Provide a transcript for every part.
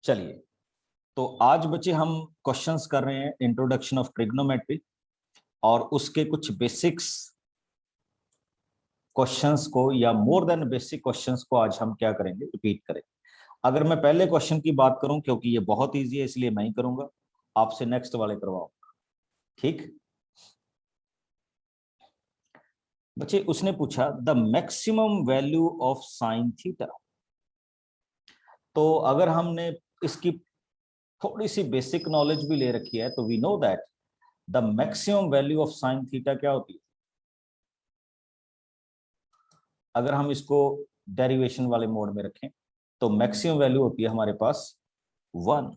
चलिए, तो आज बच्चे हम क्वेश्चंस कर रहे हैं इंट्रोडक्शन ऑफ ट्रिग्नोमेट्री और उसके कुछ बेसिक्स क्वेश्चंस को या मोर देन बेसिक क्वेश्चंस को आज हम क्या करेंगे, रिपीट करेंगे। अगर मैं पहले क्वेश्चन की बात करूं, क्योंकि ये बहुत इजी है इसलिए मैं ही करूंगा, आपसे नेक्स्ट वाले करवाऊंगा। ठीक बच्चे, उसने पूछा the maximum value of sine theta. तो अगर हमने इसकी थोड़ी सी बेसिक नॉलेज भी ले रखी है तो we know that the maximum value of sine theta क्या होती है। अगर हम इसको डेरिवेशन वाले मोड में रखें तो मैक्सिमम वैल्यू होती है हमारे पास 1।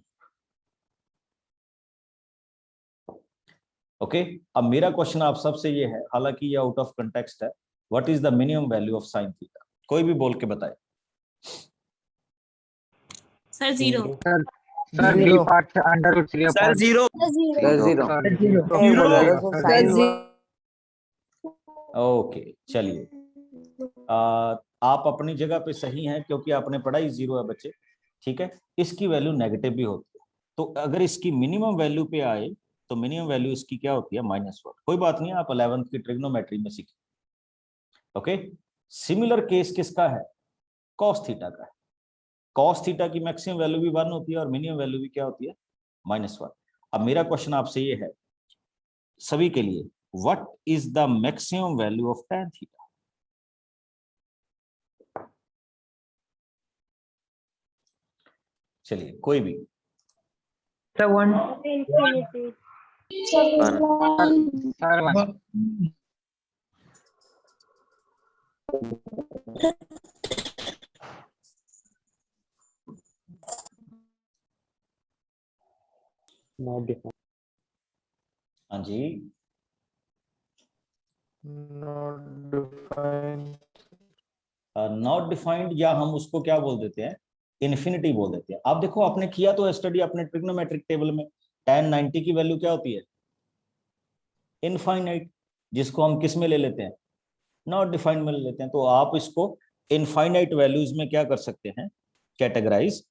ओके, अब मेरा क्वेश्चन आप सबसे ये है, हालांकि ये आउट ऑफ कंटेक्स्ट है, what is the minimum value of sine theta? कोई भी बोल के बताए। Sir zero. Sir zero. Part under root 3 sir zero. Okay चलिए, आप अपनी जगह पे सही हैं क्योंकि आपने पढ़ा ही जीरो है बच्चे। ठीक है, इसकी वैल्यू नेगेटिव भी होती है, तो अगर इसकी मिनिमम वैल्यू पे आए तो मिनिमम वैल्यू इसकी क्या होती है? -1। कोई बात नहीं, आप 11th की ट्रिग्नोमेट्री में सीखें। ओके, सिमिलर केस किसका है? कॉस थीटा का है। कॉस थीटा की मैक्सिमम वैल्यू भी 1 होती है और मिनिमम वैल्यू भी क्या होती है? -1। अब मेरा क्वेश्चन आपसे ये है सभी के लिए, what is the maximum value of tan theta? चलिए कोई भी। सर 1 सर 1 हाँ जी, नॉट डिफाइंड, या हम उसको क्या बोल देते हैं? इन्फिनिटी बोल देते हैं। आप देखो, आपने किया तो स्टडी अपने ट्रिग्नोमेट्रिक टेबल में, tan 90 की वैल्यू क्या होती है? इनफाइनाइट, जिसको हम किस में ले लेते हैं? नॉट डिफाइंड में ले लेते हैं। तो आप इसको इनफाइनाइट वैल्यूज में क्या कर सकते हैं? कैटेगराइज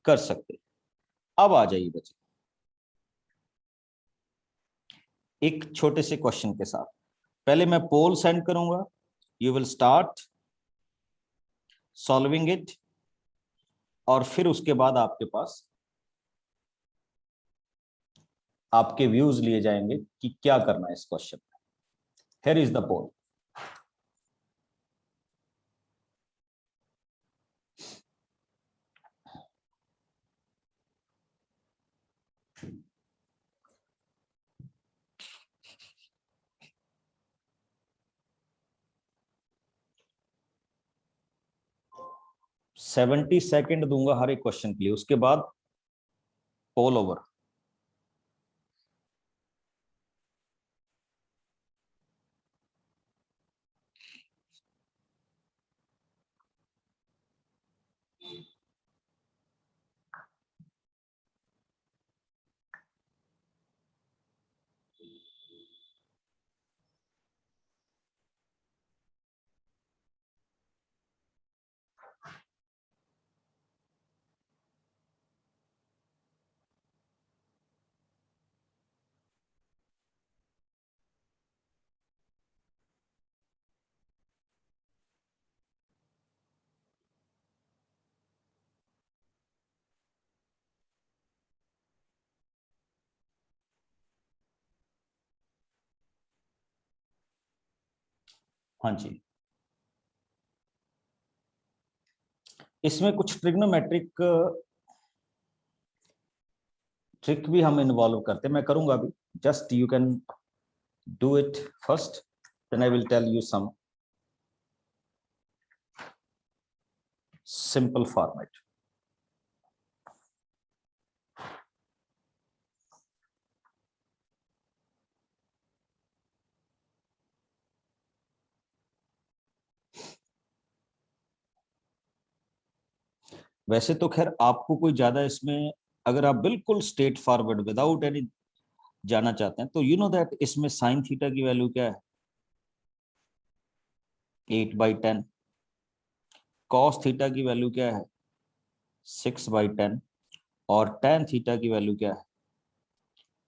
कर सकते हैं। अब आ जाइए बच्चे एक छोटे से क्वेश्चन के साथ। पहले मैं पोल सेंड करूंगा, you will start solving it, और फिर उसके बाद आपके पास आपके व्यूज लिए जाएंगे कि क्या करना है इस क्वेश्चन में। Here is the poll. Seventy second दूंगा हर एक क्वेश्चन के लिए, उसके बाद पोल ओवर। हाँ जी, इसमें कुछ ट्रिग्नोमेट्रिक ट्रिक भी हम इन्वॉल्व करते हैं, मैं करूंगा अभी। Just you can do it first, then I will tell you some simple format. वैसे तो खैर आपको कोई ज्यादा इसमें, अगर आप बिल्कुल स्ट्रेट फॉरवर्ड विदाउट एनी जाना चाहते हैं तो यू नो दैट इसमें साइन थीटा की वैल्यू क्या है? 8/10। कॉस थीटा की वैल्यू क्या है? 6/10। और tan थीटा की वैल्यू क्या है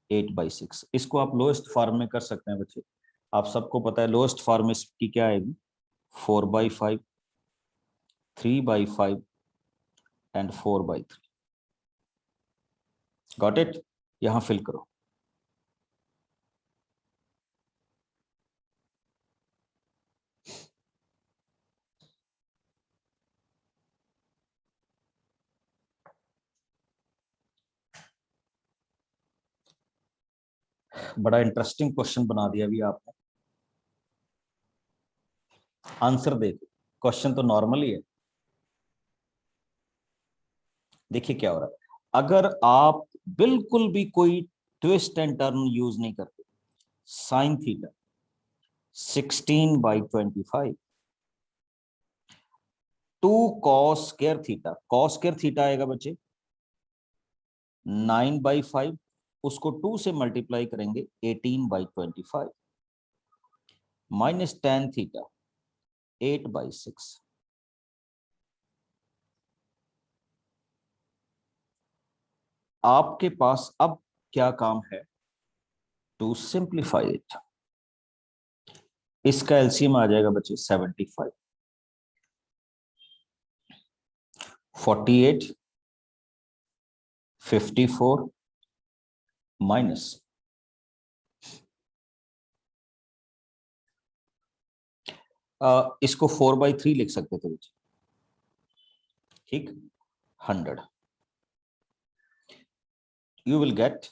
8/6। इसको आप लोएस्ट फॉर्म में कर सकते हैं बच्चे। आप सबको पता है लोएस्ट फॉर्म इसकी क्या आएगी 4/5, 3/5 एंड 4/3। Got it. यहां फिल करो। बड़ा इंटरेस्टिंग क्वेश्चन बना दिया अभी आपने। आंसर देखो, क्वेश्चन तो नॉर्मल ही है। देखिए क्या हो रहा है, अगर आप बिल्कुल भी कोई ट्विस्ट एंड टर्न यूज नहीं करते, sine theta 16/25 to cos square theta, cos square theta आएगा बच्चे 9/5, उसको 2 से मल्टीप्लाई करेंगे 18/25 माइनस tan थीटा 8/6। आपके पास अब क्या काम है, टू सिंप्लीफाई इट। इसका एलसीएम आ जाएगा बच्चे 75, 48, 54 माइनस इसको 4/3 लिख सकते थे बच्चे, ठीक, 100। You will get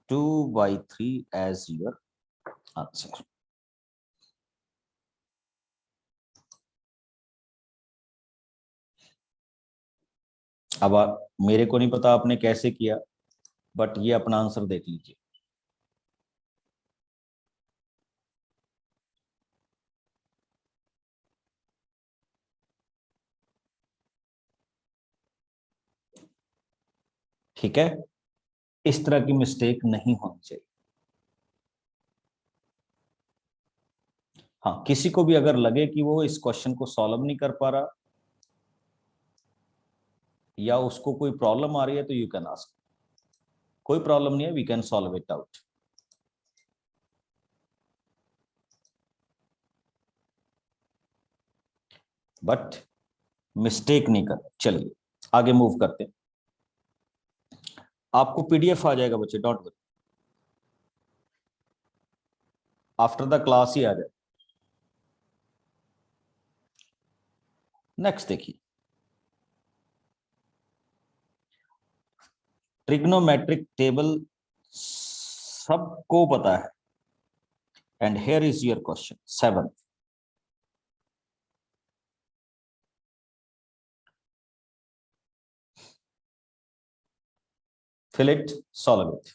2/3 as your answer. अब मेरे को नहीं पता आपने कैसे किया, बट ये अपना आंसर देख लीजिए। ठीक है, इस तरह की मिस्टेक नहीं होनी चाहिए। हाँ, किसी को भी अगर लगे कि वो इस क्वेश्चन को सॉल्व नहीं कर पा रहा या उसको कोई प्रॉब्लम आ रही है तो यू कैन आस्क। कोई प्रॉब्लम नहीं है, we can solve it out. But mistake नहीं कर। चलिए आगे मूव करते हैं। आपको पीडीएफ आ जाएगा बच्चे, don't worry, after the class ही आ जाए। नेक्स्ट देखिए, ट्रिग्नोमेट्रिक टेबल सबको पता है, and here is your question 7। fill it, solve it.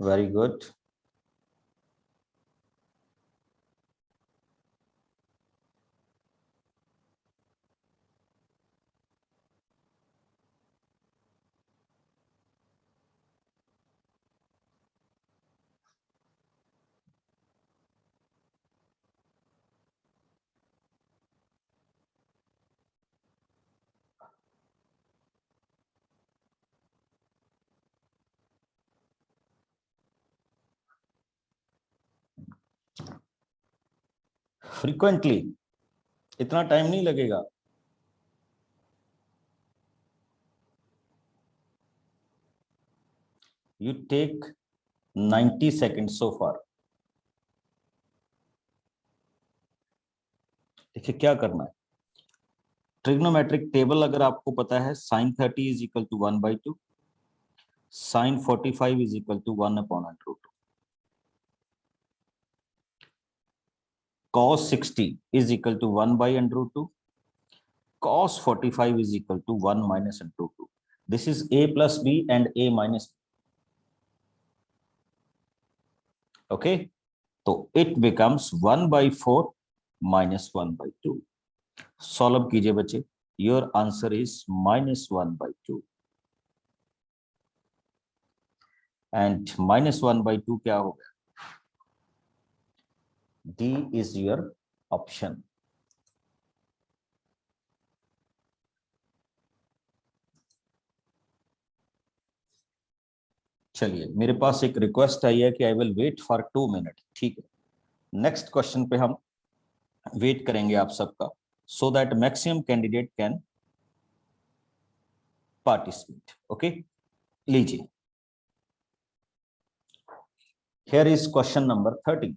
Very good. Frequently, इतना टाइम नहीं लगेगा। You take 90 seconds so far. देखिए क्या करना है, ट्रिग्नोमेट्रिक टेबल अगर आपको पता है, sine 30 is equal to 1/2, sine 45 is equal to 1/√2, cos 60 is equal to 1/√2, cos 45 is equal to 1 minus √2. This is a plus b and a minus b. Okay, so it becomes 1/4 minus 1/2. Solve कीजिए बच्चे, your answer is minus 1/2, and minus 1/2 क्या हो गया? D is your option. चलिए, मेरे पास एक request आई है कि I will wait for 2 minute, ठीक है। नेक्स्ट क्वेश्चन पे हम वेट करेंगे आप सबका, so that maximum candidate can participate. Okay, लीजिए, हियर इज क्वेश्चन नंबर 30।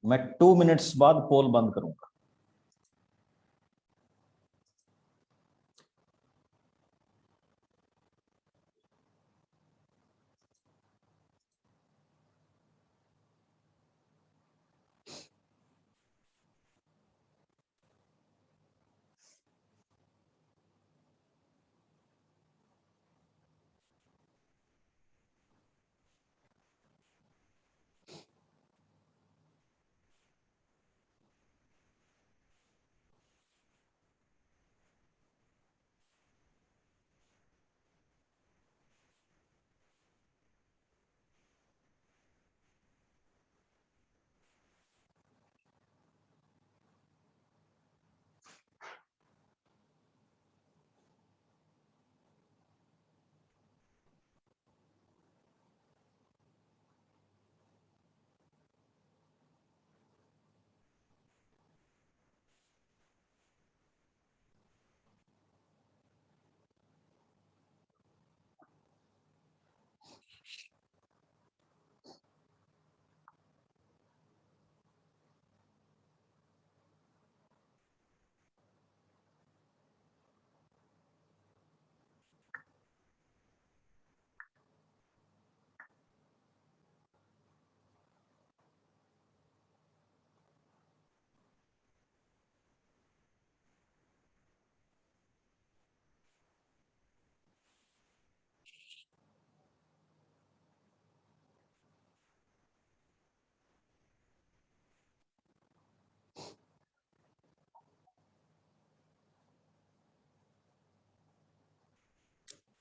मैं 2 मिनट्स बाद पोल बंद करूंगा।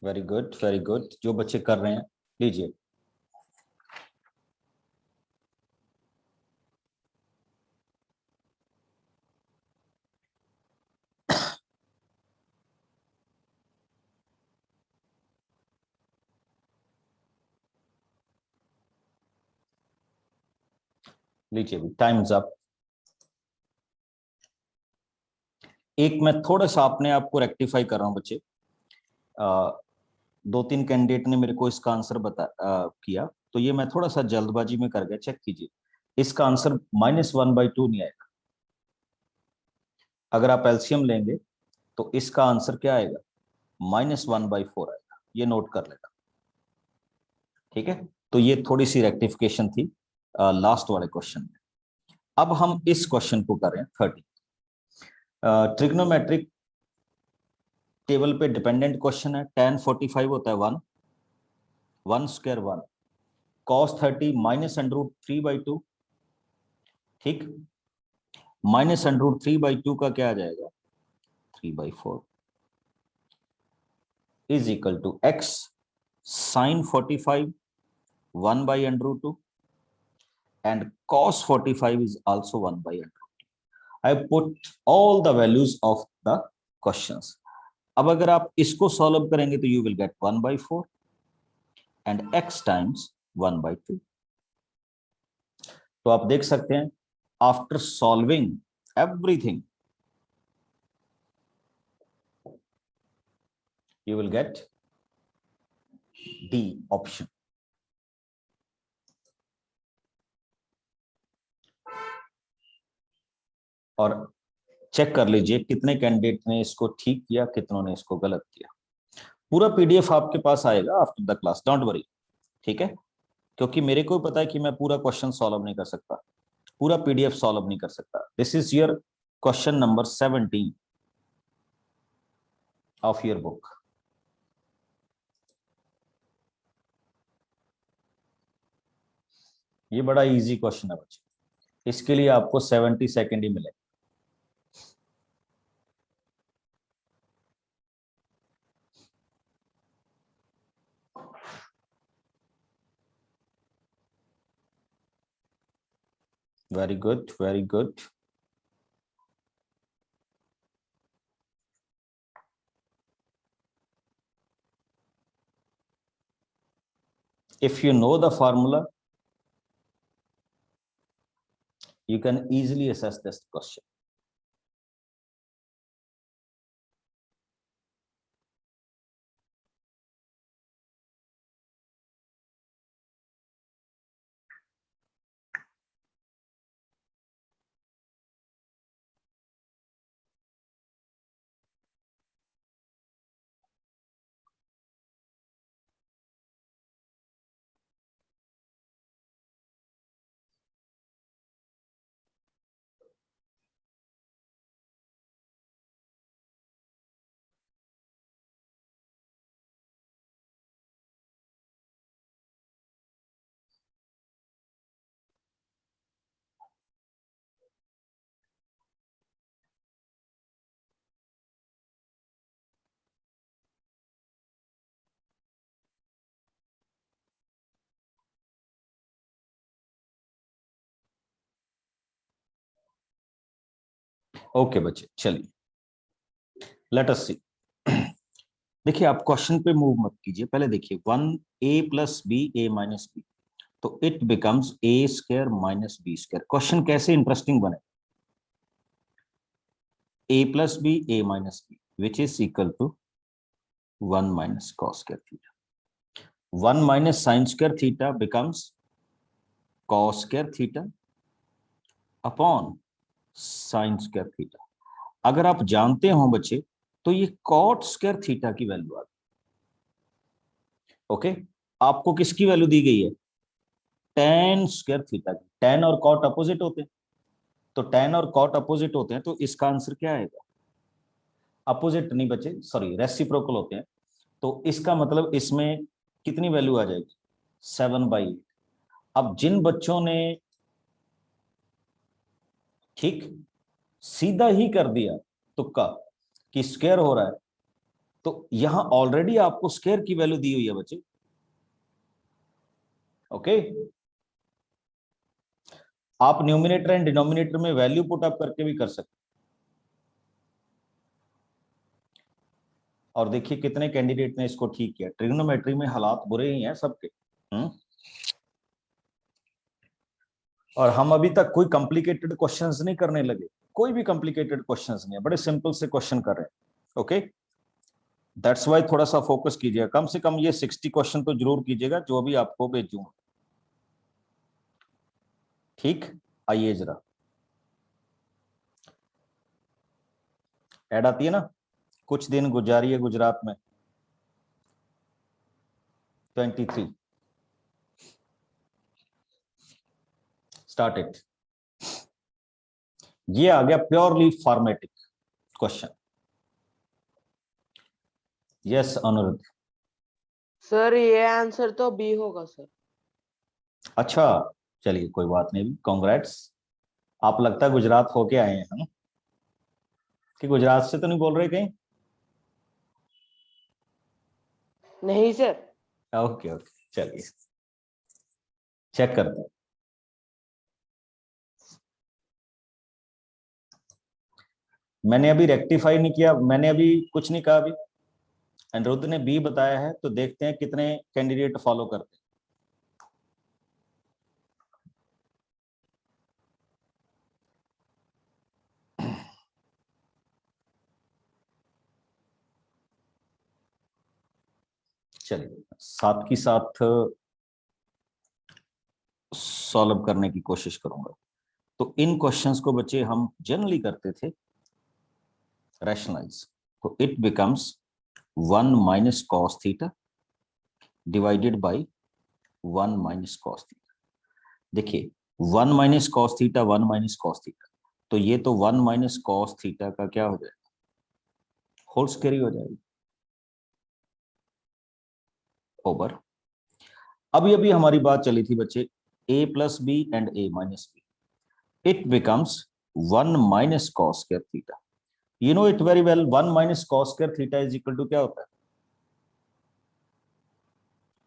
वेरी गुड, वेरी गुड, जो बच्चे कर रहे हैं लीजिए। लीजिए, टाइम्स अप। एक मैं थोड़ा सा अपने आप को रेक्टिफाई कर रहा हूं बच्चे, 2-3 कैंडिडेट ने मेरे को इसका आंसर किया, तो ये मैं थोड़ा सा जल्दबाजी में कर गया। चेक कीजिए, इसका आंसर -1/2 नहीं आएगा। अगर आप एलसीएम लेंगे तो इसका आंसर क्या आएगा? -1/4 आएगा। ये नोट कर लेना, ठीक है। तो ये थोड़ी सी रेक्टिफिकेशन थी लास्ट वाले क्वेश्चन में। अब हम इस क्वेश्चन को कर रहे हैं 30। ट्रिग्नोमेट्रिक टेबल पे डिपेंडेंट क्वेश्चन है। tan 45 होता है 1 स्क्वायर 1, cos 30 -√3/2, ठीक। -√3/2 का क्या आ जाएगा? 3/4 is equal to x sin 45 1/√2 and cos 45 is also 1/√2. I put all the values of the questions. अब अगर आप इसको सॉल्व करेंगे तो you will get 1/4 and x times 1/2. तो आप देख सकते हैं, after solving everything you will get D option. और चेक कर लीजिए कितने कैंडिडेट ने इसको ठीक किया, कितनों ने इसको गलत किया। पूरा पीडीएफ आपके पास आएगा after the class, don't worry, ठीक है? क्योंकि मेरे को पता है कि मैं पूरा क्वेश्चन सॉल्व नहीं कर सकता, पूरा पीडीएफ सॉल्व नहीं कर सकता। This is your question number 17 of your book. ये बड़ा इजी क्वेश्चन है बच्चे, इसके लिए आपको 70 सेकेंड ही मिले। Very good, very good. If you know the formula, you can easily assess this question. Okay बच्चे, चलिए लेट अस सी। देखिए आप क्वेश्चन पे मूव मत कीजिए, पहले देखिए 1a plus B A minus B, तो it becomes A square minus B square. Question कैसे इंटरेस्टिंग बने? a plus B A minus B which is equal to 1 minus cos square theta, 1 minus sine square theta becomes cos square theta upon sine square theta. अगर आप जानते हो बच्चे तो ये cot square theta की वैल्यू आ गई। ओके, आपको किसकी वैल्यू दी गई है? टेन स्क्वायर थीटा की। टेन और कॉट अपोजिट होते हैं, तो टेन और कॉट अपोजिट होते हैं, तो इसका आंसर क्या आएगा? अपोजिट नहीं बच्चे, सॉरी, रेसिप्रोकल होते हैं, तो इसका मतलब इसमें कितनी वैल्यू आ जाएगी? 7/8। अब जिन बच्चों ने ठीक सीधा ही कर दिया तुक्का कि स्क्वायर हो रहा है, तो यहां ऑलरेडी आपको स्क्वायर की वैल्यू दी हुई है बच्चे। ओके, आप न्यूमिनेटर एंड डिनोमिनेटर में वैल्यू पुट अप करके भी कर सकते। और देखिए कितने कैंडिडेट ने इसको ठीक किया। ट्रिग्नोमेट्री में हालात बुरे ही हैं सबके। और हम अभी तक कोई कॉम्प्लिकेटेड क्वेश्चंस नहीं करने लगे, कोई भी कॉम्प्लिकेटेड क्वेश्चंस नहीं है, बड़े सिंपल से क्वेश्चन कर रहे हैं। ओके, दैट्स वाई थोड़ा सा फोकस कीजिएगा, कम से कम ये 60 क्वेश्चन तो जरूर कीजिएगा जो भी आपको भेजूंगा। ठीक, आइए जरा, ऐड आती है ना, कुछ दिन गुजारिए गुजरात में 23 स्टार्ट इट। ये आ गया प्योरली फॉर्मेटिक क्वेश्चन। यस अनुरुद्ध। सर ये आंसर तो बी होगा सर। अच्छा, चलिए कोई बात नहीं, कांग्रेट्स। आप लगता है गुजरात होके आए हैं, है ना? कि गुजरात से तो नहीं बोल रहे कहीं? नहीं सर। ओके ओके, चलिए चेक करते हैं। मैंने अभी रेक्टिफाई नहीं किया, मैंने अभी कुछ नहीं कहा अभी। अनिरुद्ध ने बी बताया है, तो देखते हैं कितने कैंडिडेट फॉलो करते हैं। चलिए साथ की साथ सॉल्व करने की कोशिश करूंगा। तो इन क्वेश्चंस को बच्चे हम जनरली करते थे रैशनलाइज। तो it becomes 1 minus cos theta divided by 1 minus cos theta. देखिए 1 minus cos theta, 1 minus cos theta, तो ये तो 1 माइनस कॉस थीटा का क्या हो जाएगा, होल स्क्वायर ही हो जाएगा ओवर। अभी अभी हमारी बात चली थी बच्चे a plus B and a minus B, it becomes 1 minus cos square theta. You know it very well, 1 minus cos square theta is equal to क्या होता है,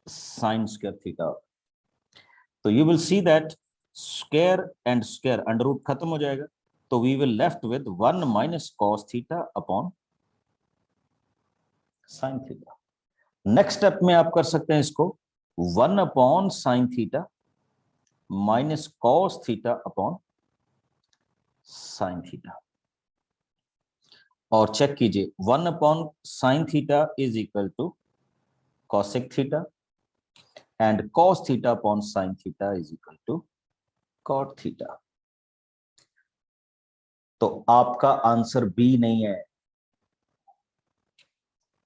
साइन स्क्वायर थीटा। तो you will see that square and square under root खत्म हो जाएगा, तो we will left with 1 minus cos theta upon sine theta. Next step में आप कर सकते हैं इसको 1 upon sine theta minus cos theta upon sine theta, और चेक कीजिए 1 upon sine theta is equal to cosec theta and cos theta upon sine theta is equal to cot theta. तो आपका आंसर बी नहीं है,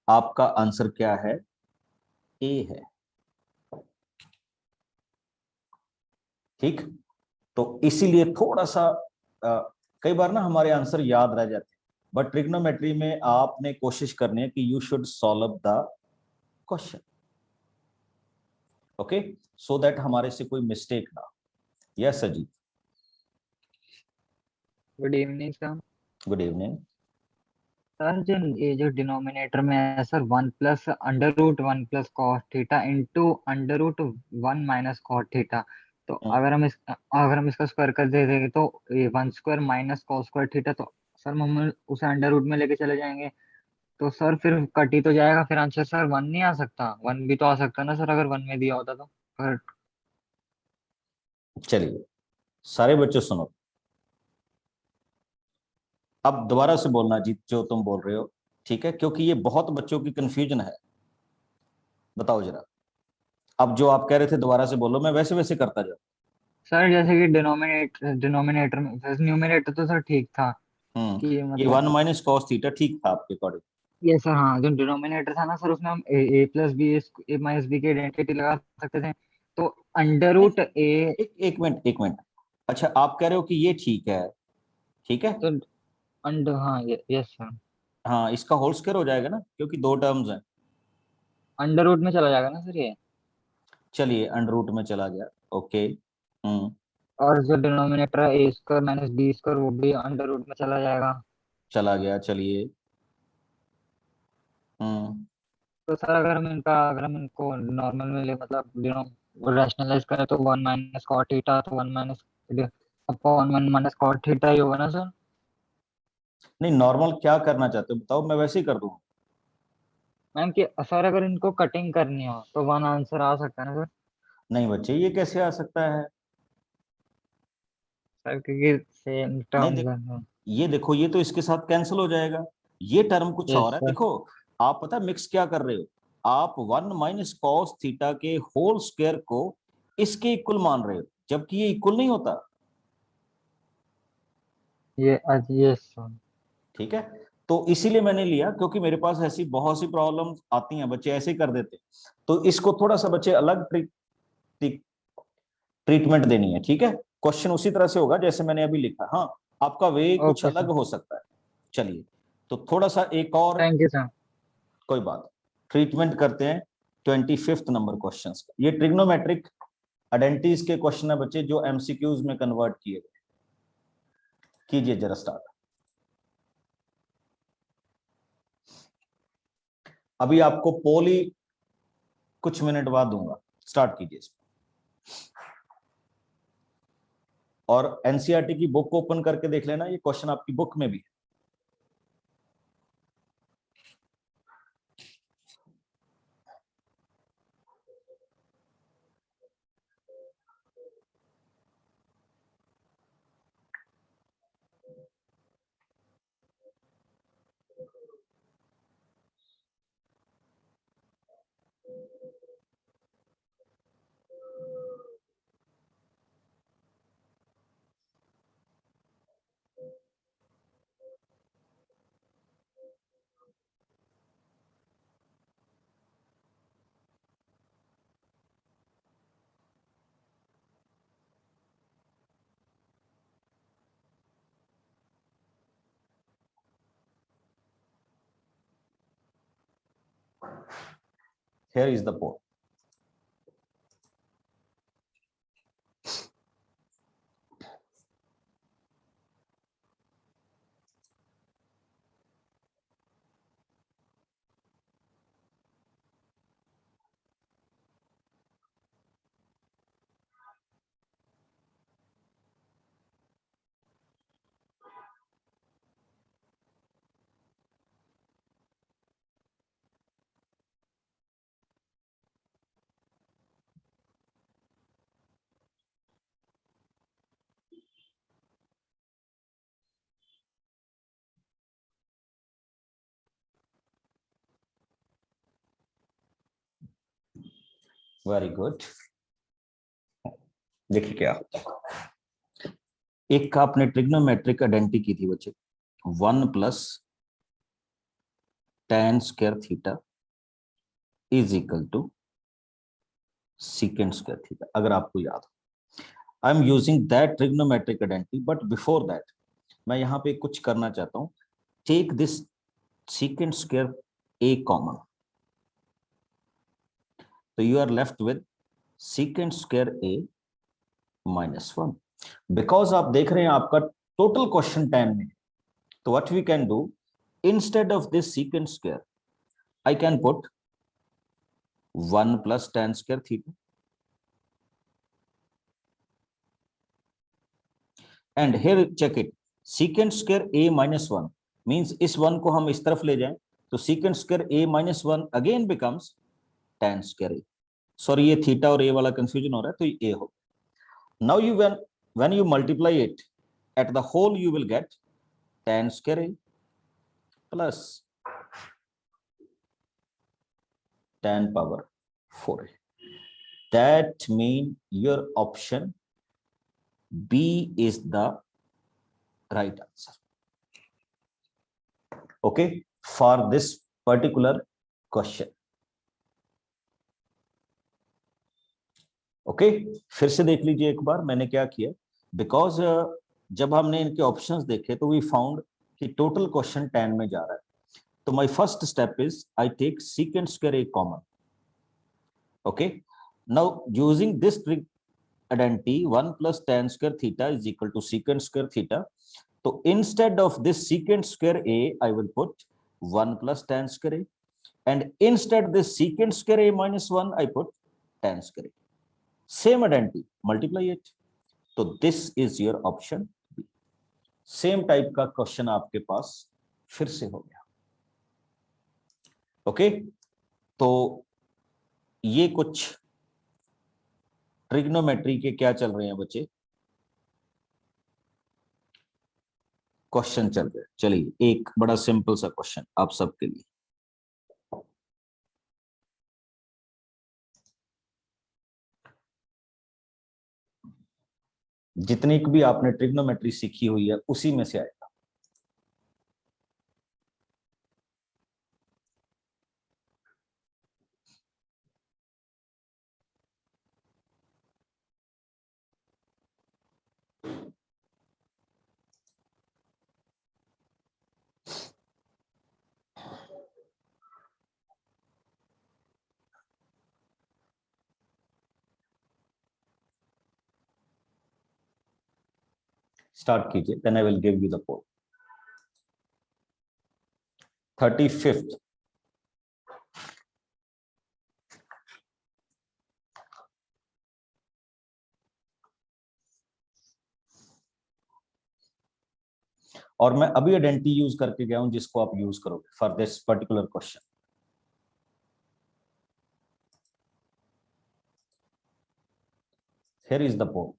आपका answer क्या है, ए है। ठीक, तो इसीलिए थोड़ा सा कई बार ना हमारे आंसर याद रह जाते हैं, बट ट्रिग्नोमेट्री में आपने कोशिश करनी है कि you should solve the question, okay, so that हमारे से कोई मिस्टेक ना। Yes Ajit, good evening sir. Good evening. Sir जो ये जो डिनोमिनेटर में है sir, 1 plus under root 1 plus cos theta into under root 1 minus cos theta, तो अगर हम इसका स्क्वायर कर दे देंगे तो ये 1 square minus cos square theta, तो सर हम उसे अंडर रूट में लेके चले जाएंगे, तो सर फिर कट ही तो जाएगा, फिर आंसर सर 1 नहीं आ सकता, 1 भी तो आ सकता ना सर, अगर 1 में दिया होता तो। पर चलिए सारे बच्चों सुनो, अब दोबारा से बोलना जीत जो तुम बोल रहे हो, ठीक है, क्योंकि ये बहुत बच्चों की कंफ्यूजन है। बताओ जरा, अब जो आप कह रहे थे दोबारा से बोलो, मैं वैसे वैसे करता जाऊं। सर जैसे कि डिनोमिनेटर में, न्यूमिनेटर तो सर ठीक था कि ये मतलब, 1 माइनस कॉस थीटा ठीक था आपके अकॉर्डिंग। ये सर हाँ, जो डिनोमिनेटर था ना सर, उसमें हम ए plus B, A minus B की आइडेंटिटी लगा सकते थे, तो अंडर नहीं, रूट ए, एक मिनट एक मिनट, अच्छा आप कह रहे हो कि ये ठीक है, ठीक है, तो अंडर, हाँ यस सर, हाँ इसका होल स्क्वायर हो जाएगा ना, क्योंकि दो टर्म्स हैं। अंडर रूट में चला जाएगा ना सर ये, चलिए अंडर रूट में चला गया, ओके। और जो डिनोमिनेटर है ए स्क्वायर माइनस बी स्क्वायर, वो भी अंडर रूट में चला जाएगा। चला गया, चलिए। तो सर अगर हम इनको नॉर्मल में ले, मतलब रैशनलाइज करें, तो 1 माइनस कॉट थीटा, तो 1 माइनस कॉट थीटा ही होगा ना सर। नहीं, नॉर्मल क्या करना चाहते हो बताओ, मैं वैसे ही कर दूं। मैम कि सर अगर इनको कटिंग करनी हो तो 1 आंसर आ सकता है ना सर। नहीं बच्चे, ये कैसे आ सकता है, सर क्योंकि सेम नहीं टर्म्स देख, हैं। ये देखो ये तो इसके साथ कैंसिल हो जाएगा, ये टर्म कुछ यस और है, सर। देखो आप पता मिक्स क्या कर रहे हो, आप 1 माइनस कॉस थीटा के होल स्क्वायर को इसके इक्वल मान रहे हो, जबकि ये इक्वल नहीं होता। ये यस सर। ठीक है, तो इसीलिए मैंने लिया, क्योंकि मेरे पास ऐसी बहुत सी प्रॉब्लम्स आती हैं, बच्चे ऐसे ही कर देते हैं, तो इसको थोड़ा सा बच्चे अलग ट्रीटमेंट देनी है, ठीक है। क्वेश्चन उसी तरह से होगा जैसे मैंने अभी लिखा, हाँ आपका वे कुछ ओके अलग सर। हो सकता है। चलिए, तो थोड़ा सा एक और, थैंक यू सर। कोई बात, ट्रीटमेंट करते हैं 25th नंबर क्वेश्चन का। ये ट्रिग्नोमेट्रिक आइडेंटिटीज के क्वेश्चन है बच्चे, जो एमसीक्यूज में कन्वर्ट किए गए। कीजिए जरा स्टार्ट, अभी आपको पोल ही कुछ मिनट बाद दूंगा, स्टार्ट कीजिए इसमें। और एनसीईआरटी की बुक ओपन करके देख लेना, ये क्वेश्चन आपकी बुक में भी है। Here is the point. Very good. देखिए क्या एक का आपने ट्रिग्नोमेट्रिक आइडेंटिटी की थी बच्चे, 1 plus tan square theta is equal to secant square theta, अगर आपको याद हो। I am using that trigonometric identity, but before that मैं यहाँ पे कुछ करना चाहता हूँ। Take this secant square a common, तो you are left with secant square a minus 1। Because आप देख रहे हैं आपका टोटल क्वेश्चन 10 में, तो what we can do, instead of this secant square I can put 1 plus tan square theta, and here check it, secant square a minus 1 means इस 1 को हम इस तरफ ले जाएं तो secant square a minus 1 again becomes tan square a। Sorry ये theta और a वाला कंफ्यूजन हो रहा है, तो ये a हो। Now you when you multiply it at the whole you will get tan square a plus tan power 4a. That mean your option B is the right answer. Okay, for this particular question. Okay फिर से देख लीजिए एक बार मैंने क्या किया, because जब हमने इनके ऑप्शंस देखे तो वी फाउंड कि टोटल क्वेश्चन 10 में जा रहा है, तो my first step is I take secant square a common. Okay now using this identity 1 plus tan square theta is equal to secant square theta, तो instead of this secant square a I will put 1 plus tan square a, and instead this secant square a minus 1 I put tan square a। Same identity multiply it, तो this is your option B. Same type का question आपके पास फिर से हो गया। Okay तो ये कुछ ट्रिग्नोमेट्री के क्या चल रहे हैं बच्चे, क्वेश्चन चल रहे हैं। चलिए एक बड़ा सिंपल सा क्वेश्चन आप सबके लिए। जितनी भी आपने ट्रिग्नोमेट्री सीखी हुई है उसी में से आएगा। स्टार्ट कीजिए, then I will give you the poll. 35th और मैं अभी आइडेंटिटी यूज करके गया हूं जिसको आप यूज करोगे for this particular question. Here is the poll.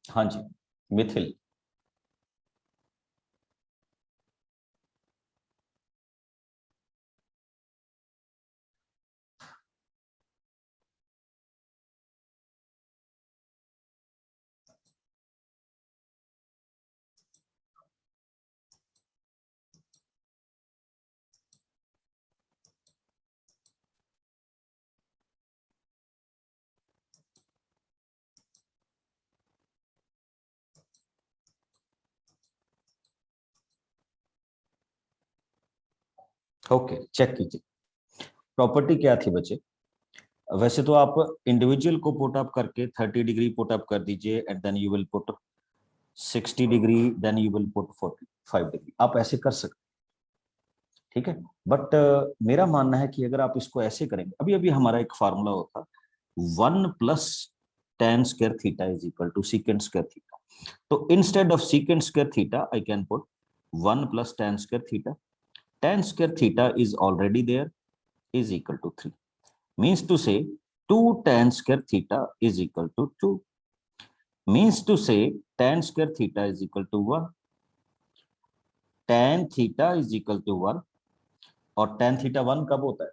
हाँ जी मिथिल। ओके, चेक कीजिए प्रॉपर्टी क्या थी बच्चे। वैसे तो आप इंडिविजुअल को पुट अप करके 30 डिग्री पुट अप कर दीजिए and then you will put 60 degree, then you will put 45 degree, आप ऐसे कर सकते, ठीक है। बट मेरा मानना है कि अगर आप इसको ऐसे करेंगे, अभी अभी हमारा एक फार्मूला होता 1 plus tan square theta is equal to secant square theta, तो instead of secant square theta I can put 1 plus tan square theta, tan square theta is already there is equal to 3, means to say 2 tan square theta is equal to 2, means to say tan square theta is equal to 1, tan theta is equal to 1, और tan theta 1 कब होता है,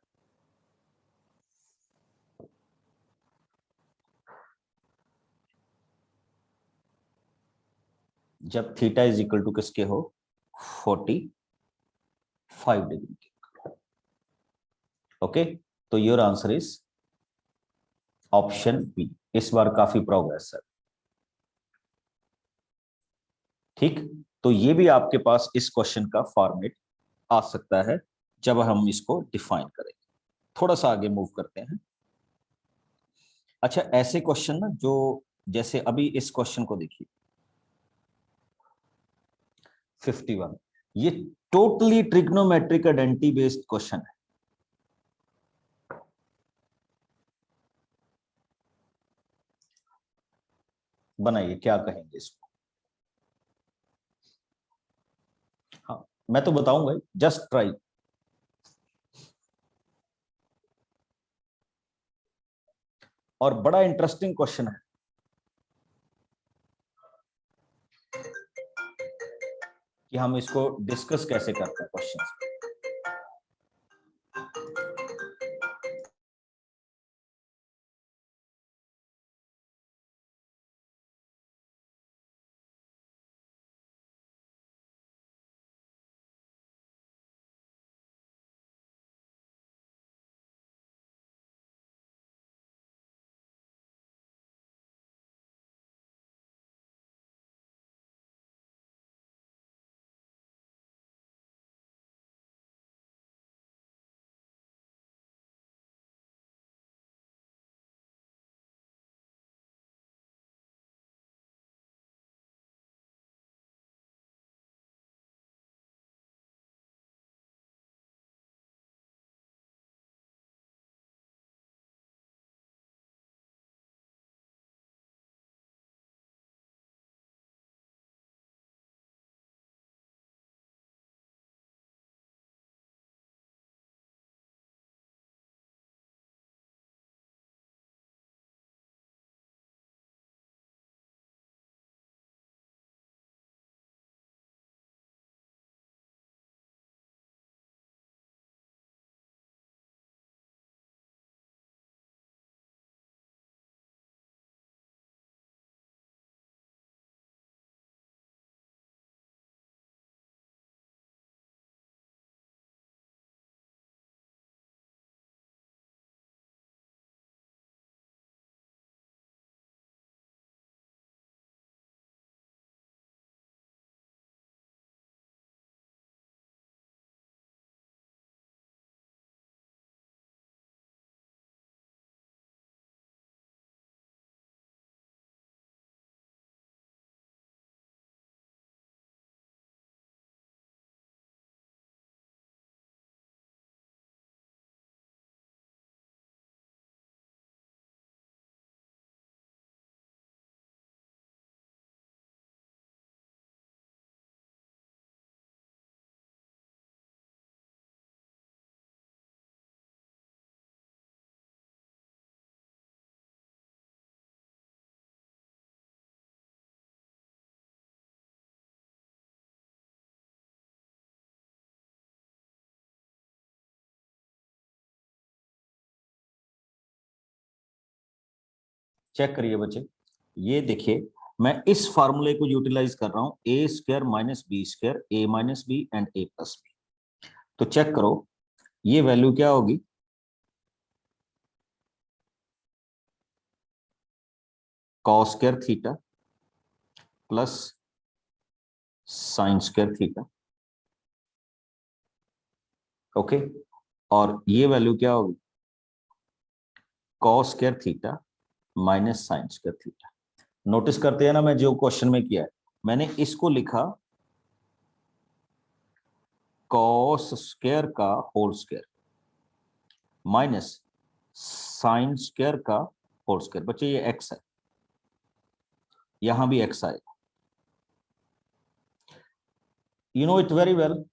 जब theta is equal to किसके हो 45 degree के। Okay, तो your answer is option B. इस बार काफी प्रोग्रेस है, ठीक। तो ये भी आपके पास इस क्वेश्चन का फॉर्मेट आ सकता है जब हम इसको डिफाइन करेंगे। थोड़ा सा आगे मूव करते हैं। अच्छा, ऐसे क्वेश्चन ना जो, जैसे अभी इस क्वेश्चन को देखिए 51, ये totally trigonometric identity based question है। बनाइए, क्या कहेंगे इसको। हाँ, मैं तो बताऊंगा, जस्ट ट्राई। और बड़ा इंटरेस्टिंग क्वेश्चन है, कि हम इसको डिस्कस कैसे करते हैं क्वेश्चन। चेक करिए बच्चे, ये देखिए मैं इस फार्मूले को यूटिलाइज कर रहा हूं, a square minus B square, a minus b and a plus b. तो चेक करो ये वैल्यू क्या होगी, cos square theta plus sine square theta okay, और ये वैल्यू क्या होगी, cos square theta minus sine square theta. Notice करते हैं ना, मैं जो क्वेश्चन में किया है, मैंने इसको लिखा कॉस स्क्वायर का whole square minus sine square का होल स्क्वायर। बच्चे ये एक्स है, यहां भी एक्स आएगा। You know it very well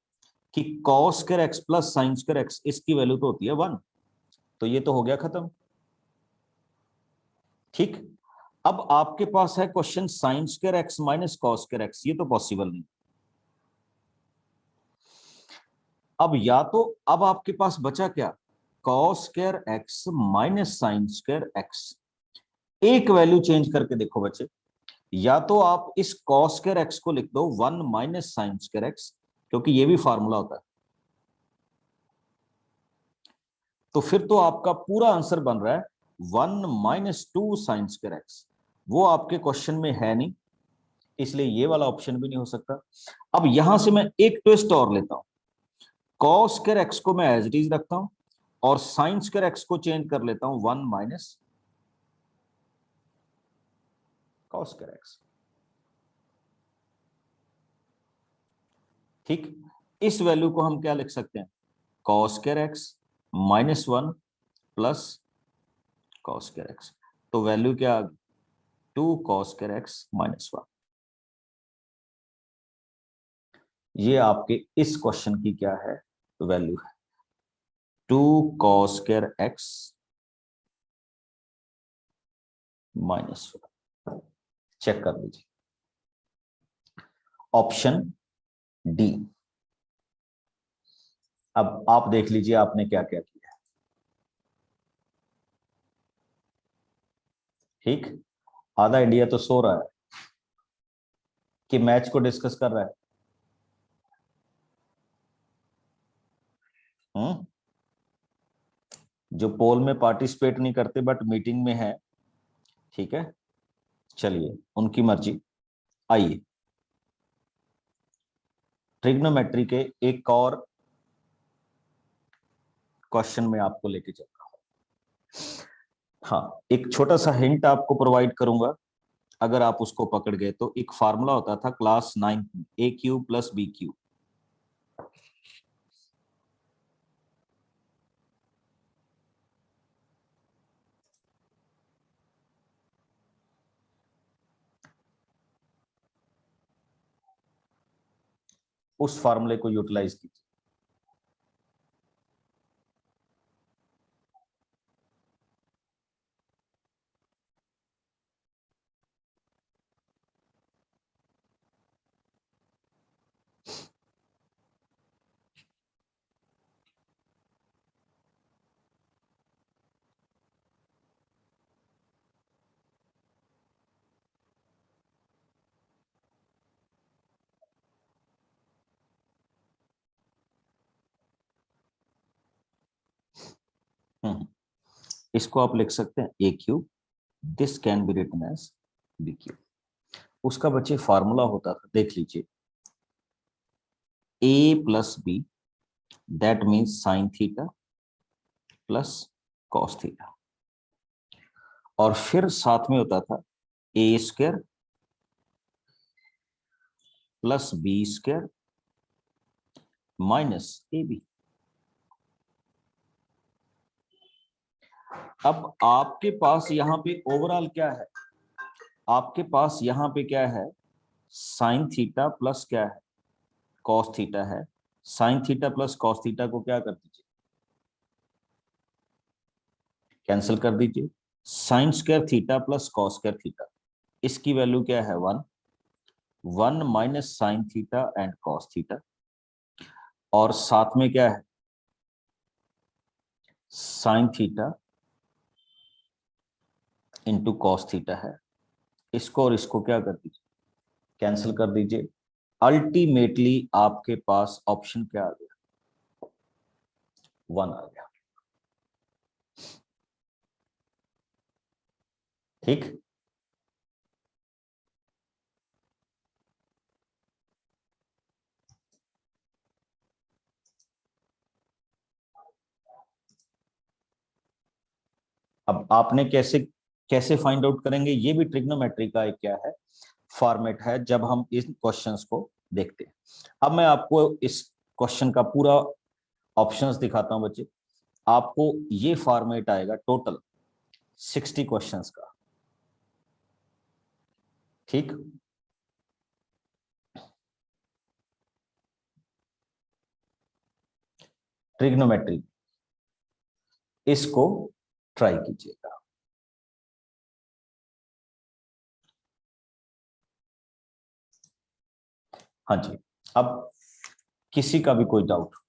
कि cos square x plus sine square x, इसकी वैल्यू तो होती है 1। तो ये तो हो गया खत्म। ठीक, अब आपके पास है question sign square X minus cos square x, ये तो पॉसिबल नहीं। अब या तो अब आपके पास बचा क्या, cos square X minus sine square x. एक वैल्यू चेंज करके देखो बच्चे, या तो आप इस कॉस स्क्वायर एक्स को लिख दो 1 माइनस साइन स्क्वायर एक्स, क्योंकि ये भी फार्मूला होता है। तो फिर तो आपका पूरा आंसर बन रहा है 1 माइनस 2 साइन स्क्वायर एक्स। वो आपके क्वेश्चन में है नहीं, इसलिए ये वाला ऑप्शन भी नहीं हो सकता। अब यहां से मैं एक ट्विस्ट और लेता हूं, कॉस स्क्वायर एक्स को मैं एज इट इज रखता हूं और साइन स्क्वायर एक्स को चेंज कर लेता हूं 1 माइनस कॉस स्क्वायर एक्स। ठीक, इस वैल्यू को हम क्या लिख सकते हैं, cos square X minus 1 plus cos square x. तो वैल्यू क्या आ गई, 2 कॉस स्क्वायर एक्स माइनस 1। ये आपके इस क्वेश्चन की क्या है, वैल्यू है 2 cos square X minus 1। Check कर लीजिए, ऑप्शन डी। अब आप देख लीजिए आपने क्या क्या किया है। ठीक, आधा इंडिया तो सो रहा है कि मैच को डिस्कस कर रहा है। जो पोल में पार्टिसिपेट नहीं करते बट मीटिंग में है, ठीक है, चलिए उनकी मर्जी। आइए ट्रिग्नोमेट्री के एक और क्वेश्चन में आपको लेके चल रहा हूं। हाँ, एक छोटा सा हिंट आपको प्रोवाइड करूंगा, अगर आप उसको पकड़ गए तो। एक फार्मूला होता था क्लास 9 में, ए क्यूब प्लस बी क्यूब। उस फार्मूले को यूटिलाइज कीजिए। इसको आप लिख सकते हैं a cube, this can be written as b cube. उसका बच्चे फार्मूला होता था, देख लीजिए, a plus b that means sine theta plus cos theta, और फिर साथ में होता था a square plus b square minus a b. अब आपके पास यहां पे ओवरऑल क्या है, आपके पास यहां पे क्या है, साइन थीटा प्लस क्या है, कॉस थीटा है। Sign theta plus cos theta को क्या कर दीजिए, कैंसिल कर दीजिए। Sign square theta plus cos square theta, इसकी वैल्यू क्या है 1, 1 minus sine theta and cos theta, और साथ में क्या है, sine theta into cos theta है। इसको और इसको क्या कर दीजिए, कैंसिल कर दीजिए। अल्टीमेटली आपके पास ऑप्शन क्या आ गया, 1 आ गया। ठीक, आपने कैसे कैसे फाइंड आउट करेंगे, ये भी ट्रिग्नोमेट्री का एक क्या है फॉर्मेट है जब हम इन क्वेश्चंस को देखते हैं। अब मैं आपको इस क्वेश्चन का पूरा ऑप्शंस दिखाता हूं बच्चे। आपको ये फॉर्मेट आएगा टोटल 60 क्वेश्चंस का, ठीक। ट्रिग्नोमेट्री, इसको ट्राई कीजिएगा। हाँ जी, अब किसी का भी कोई डाउट?